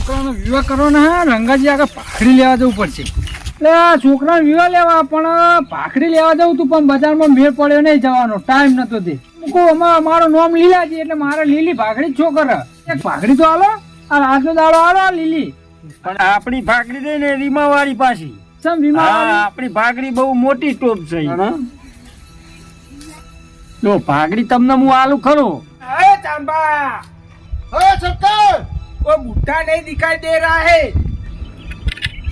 છોકરાનો વિવાહ કરવાનો હે રંગાજી આગળ ભાખરી લેવા જવું પડશે. એટલે છોકરાનો વિવાહ લેવા પણ ભાખરી લેવા જવું તું પણ બજારમાં મેળ પડ્યો નહીં જવાનો ટાઈમ નતો તે. મારું નામ લીલાજી એટલે મારે લીલી ભાખરી જ છોકર એક ભાખરી તો હાલો આ આજનો દાડો હાલો લીલી. પણ આપણી ભાખરી છે ને રીમા વાળી પાછી. સમ રીમા આપણી ભાખરી બહુ મોટી ટોપ છે. તો ભાખરી તમને હું આલુ ખરો. अरे चांबा, अरे सरकार, वो बुढ़ा नहीं दिखाई दे रहा है.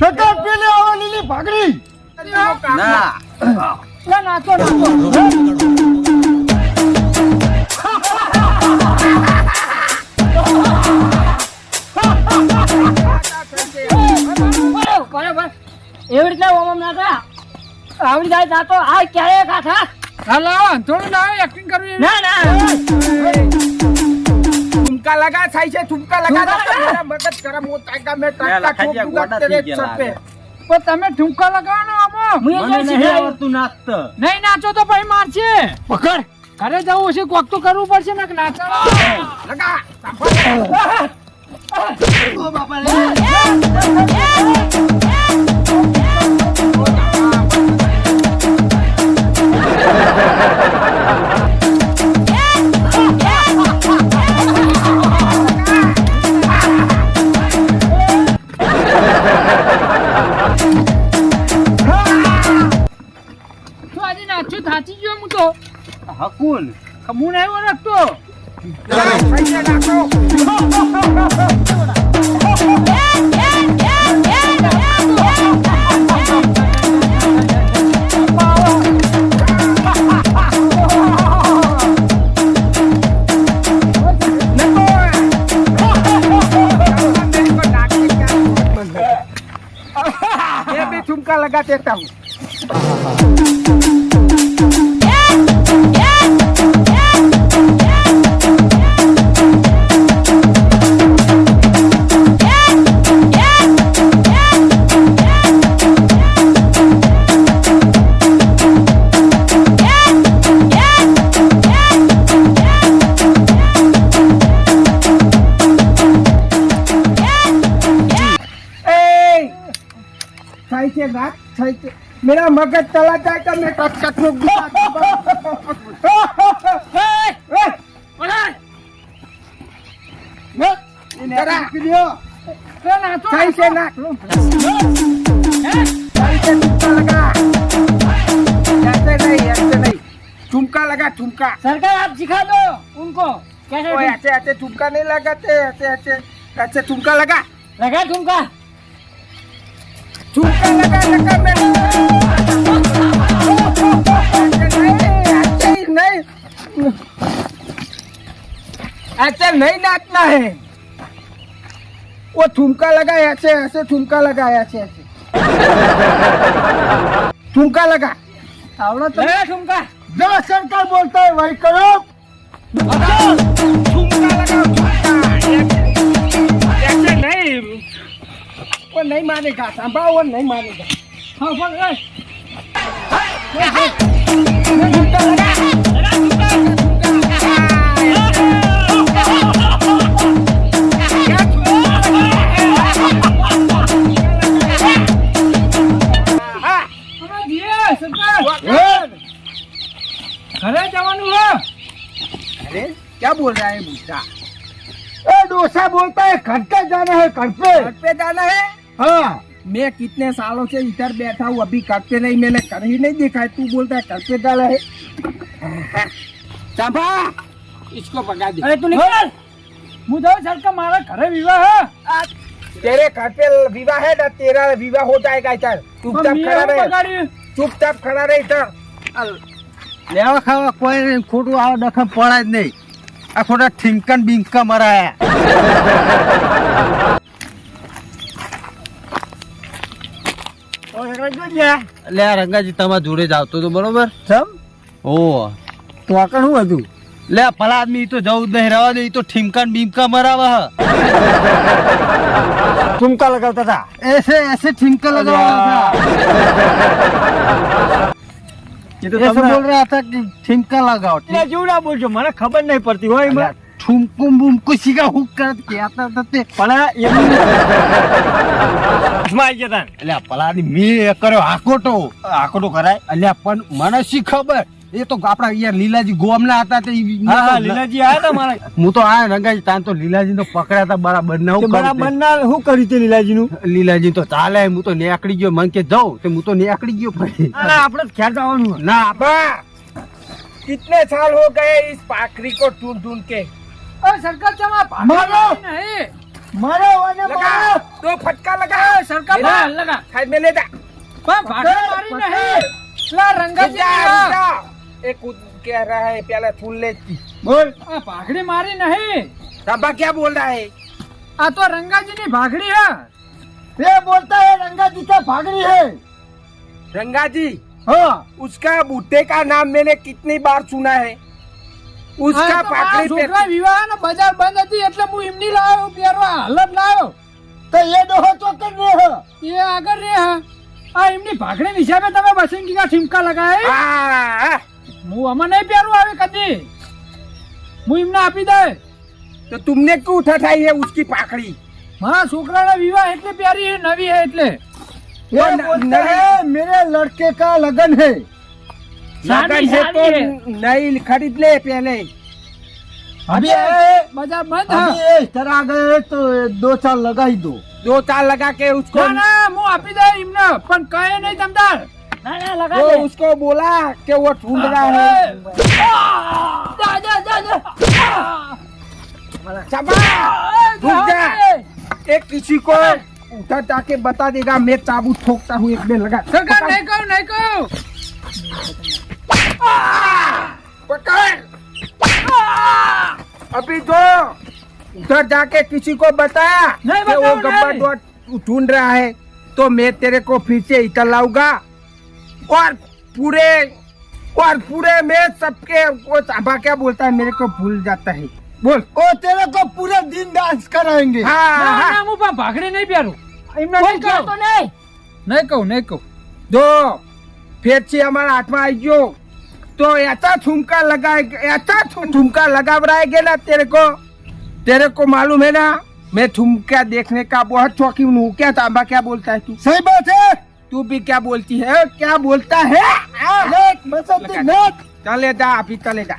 सरकार पहले आओ लीली भागरी. ના નાચો નાચો બરાબર એવી રીતના ઓમ નાતા આવડી જાય નાતો આ ક્યારે કાઠા હાલો થોડું ના એક્ટિંગ કરવી ના ના तुमका लगा सही से तुमका लगा मेरा मगज गरम होता है का मैं टक्का ठोक दूंगा तेरे सर पे. પણ તમે ઠુમકા લગાવો ને આમાં મને નહીં આવડતું નાચતો. નહીં નાચો તો ભાઈ મારશે પકડ ઘરે જવું છે કોક તો કરવું પડશે ને કે નાચવા लगा. ઓ બાપા લે. થાચી ગયો હું તો હકુલ હું નહીં ઓળખતો सही से नाचो. ये भी ठुमका लगा देता हूँ. सही से नाच, सही से. मेरा मगज चला जाएगा मैं टक्का ठोक दूंगा. जरा सही से नाच. सही से ठुमका लगा. ऐसे नहीं ठुमका लगा ठुमका. सरकार आप सिखा दो उनको ओ ऐसे ऐसे ठुमका नहीं लगाते. ऐसे ऐसे ऐसे ठुमका लगा. लगा ठुमका ठुमका लगा लगा मैं ऐसे नहीं नाचना है. वो ठुमका लगा ऐसे ऐसे ठुमका लगा ऐसे ऐसे ठुमका लगा. आवड़ो तो लगा ठुमका जो सरकार बोलता है वही करो. ठुमका लगा ऐसे नहीं. वो नहीं मानेगा सांबा. वो नहीं मानेगा. हाँ बोल ठुमका लगा. घरे जवानू है. अरे क्या बोल रहा है बूढ़ा? डोसा बोलता है घर पे जाना है. घर पे जाना है. हाँ मैं कितने सालों से इधर बैठा हूँ अभी घर पे नहीं. मैंने घर ही नहीं देखा है. तू बोलता है घर पे जाना है. चांबा इसको पका दे. अरे तू निकल मुझे सरकार मारा घरे विवाह है. तेरे घर पे विवाह है ना. तेरा विवाह हो जाएगा इधर. चुपचाप खड़ा रहे. चुपचाप खड़ा रहे इधर. લેવા ખાવા કોઈ ખોટું આવા ડખા પડાય જ નહીં. આ ખોટા ઠીંકન બીંકા મરાયા. લે રંગાજી તમારા જોડે જ આવતો હતો બરોબર. સમ ઓ તો આગળ શું હતું? લે ભલા આદમી તો જવું જ નહીં રહેવા દે. તો ઠીમકા બીમકા મરાવા. ठुमका लगाता था. ऐसे ऐसे ठिमका लगा था. ये तो ऐसे बोल रहा था कि ठिमका लगाओ. जूड़ा बोल जो મને ખબર નહીં પડતી હોય. ઠુમકુમ બુમકું શીખા હું કરત કહેતા હતા તે પણ એમ આવી ગયા તાન. એટલે પલાની મેં કર્યો આકોટો કરાય એટલે પણ મને શી ખબર એ તો આપડા અહીંયા લીલાજી ગોમના હતા તે હા લીલાજી આયા તા મારા. હું તો આ રંગાજી તાન તો લીલાજી તો પકડ્યા હતા બરાબર ના તે બરાબર ના શું કર્યું તે લીલાજી નું? લીલાજી તો ચાલે હું તો નીકળી ગયો મને કે જાઉં તે હું તો નીકળી ગયો પછી આપણે ખ્યાલ જવાનું. ના આપણે कितने साल हो गए इस पाखरी को ढूंढ ढूंढ के ओ सरकार चमा मारो! नहीं मारो लगा दो फटका लगा सरकार लगा लगा साइड में ले जा પણ ભાગી મારી નહીં લા રંગાજી रुक जा। एक कूद कह रहा है पहले फूल लेती બોલ આ ભાગડી મારી નહીં रंबा क्या बोल रहा है આ તો રંગાજી ની ભાગડી હે ये बोलता है रंगा जी का भागनी है रंगा जी हाँ उसका बूटे का नाम मैंने कितनी बार सुना है उसका पाखड़ी पे છોકરા વિવાહ નો બજાર બંધ હતી એટલે હું એમની લાવ્યો પહેરવા હાલત લાવ્યો तो ये दो तो करने है એ આગળ રે હા આ એમની ભાગડી હિસાબે તમે બસંગી કા ઠીમકા લગાય हाँ હું આમાં નહીં પહેરવા આવે કદી હું એમને આપી દે तो तुमने क्यों उठाई है उसकी पाखड़ी મારા છોકરાના વિવાહ એટલે પ્યારી હે નવી હે એટલે ये बोलता है मेरे लड़के का लगन है लगन है तो नई खरीद ले पहले અભી બજાર બંધ હા अभी इस तरह गए तो 2 साल लगा ही दो चार लगा के उसको ના ના હું આપી દે એમને પણ કહે નહીં તમદાર ના ના લગા वो उसको बोला कि वो ढूंढ रहा है જા જા જા જા शाबाश रुक जा एक किसी को उठा जाके बता देगा मैं चाबू ठोकता हूँ एक में लगा સરકાર નહીં કહું पकड़ अभी जो उधर जाके किसी को बताया नहीं कि वो बताऊं, गब्बर नहीं। डॉट ढूंढ रहा है तो मैं तेरे को फिर से इधर लाऊंगा और पूरे में सबके वो चाबा क्या बोलता है मेरे को भूल जाता है बोल ओ तेरे को पूरे दिन डांस कराएंगे हाँ ના हाँ ના હું પણ ભાગડી નહીં પહેરું એમને बोल નહીં क्या કહું तो नहीं નહીં કહું दो फिर से हमारा हाथ में आई जो तो ऐसा ठुमका लगाएगा ऐसा ठुमका लगा रहेगा ना तेरे को मालूम है ना मैं ठुमका देखने का बहुत शौकीन हूँ क्या तांबा क्या बोलता है तू सही बात है तू भी क्या बोलती है क्या बोलता है चले जा अभी चले जा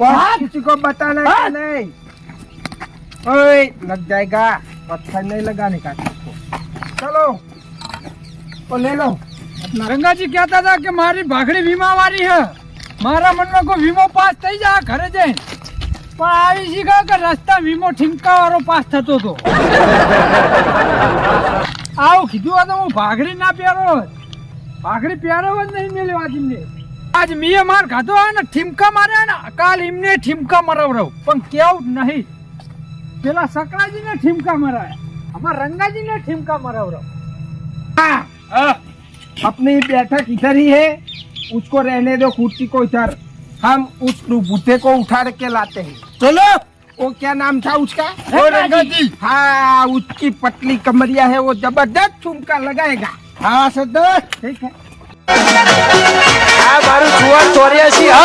और किसी को बताना है नहीं ओए लग जाएगा पत्थर नहीं लगाने का तुमको चलो तो ले लो રંગાજી કહેતા હતા કે મારી ભાગડી વીમા વાળી હે મારા મનમાં કોઈ વીમો પાસ થઈ જાય ઘરે જઈને પણ આવી શીખા કે રસ્તા વીમો ઠીમકા વાળો પાસ થતો હતો આવું કીધું હોય તો હું ભાગડી ના પહેરો ભાગડી પહેરો જ નહીં મેલ્યો આજ એમને આજ મીએ માર ખાધો હોય ને ઠીમકા માર્યા ને કાલ એમને ઠીમકા મરાવરાવ પણ કેવું જ નહીં પેલા સકરાજીને ઠીમકા મરાયા અમારા રંગાજીને ઠીમકા મરાવરાવ हाँ अपनी बैठक इधर ही है उसको रहने दो कुर्सी को इधर हम उस बूढ़े को उठा के लाते हैं चलो वो क्या नाम था उसका रंगाजी। हाँ उसकी पतली कमरिया है वो जबरदस्त ठुमका लगाएगा हाँ सदर ठीक है આ મારું જુવાન 84 હા